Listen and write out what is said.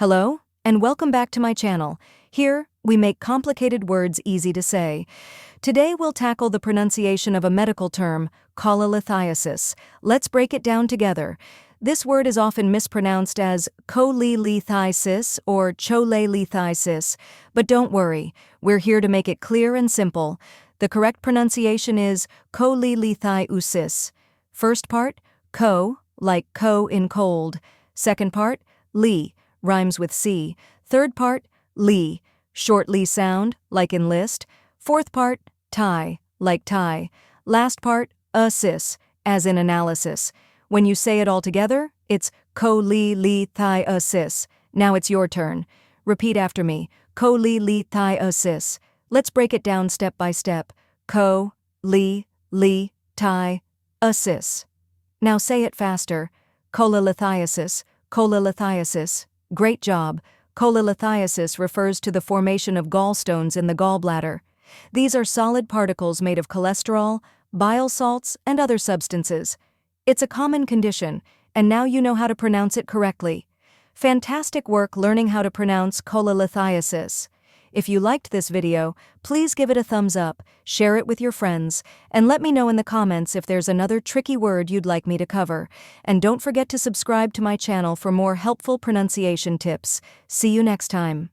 Hello, and welcome back to my channel. Here, we make complicated words easy to say. Today we'll tackle the pronunciation of a medical term, cholelithiasis. Let's break it down together. This word is often mispronounced as cholelithiasis or cholelithiasis, but don't worry, we're here to make it clear and simple. The correct pronunciation is cholelithiasis. First part, co, like co in cold. Second part, li, rhymes with C. Third part, li, short li sound, like enlist. Fourth part, tie, like tie. Last part, assist, as in analysis. When you say it all together, it's cholelithiasis. Now it's your turn. Repeat after me. Cholelithiasis. Let's break it down step by step. Cholelithiasis. Now say it faster. Cholelithiasis, cholelithiasis. Great job. Cholelithiasis refers to the formation of gallstones in the gallbladder. These are solid particles made of cholesterol, bile salts, and other substances. It's a common condition, and now you know how to pronounce it correctly. Fantastic work learning how to pronounce cholelithiasis. If you liked this video, please give it a thumbs up, share it with your friends, and let me know in the comments if there's another tricky word you'd like me to cover. And don't forget to subscribe to my channel for more helpful pronunciation tips. See you next time.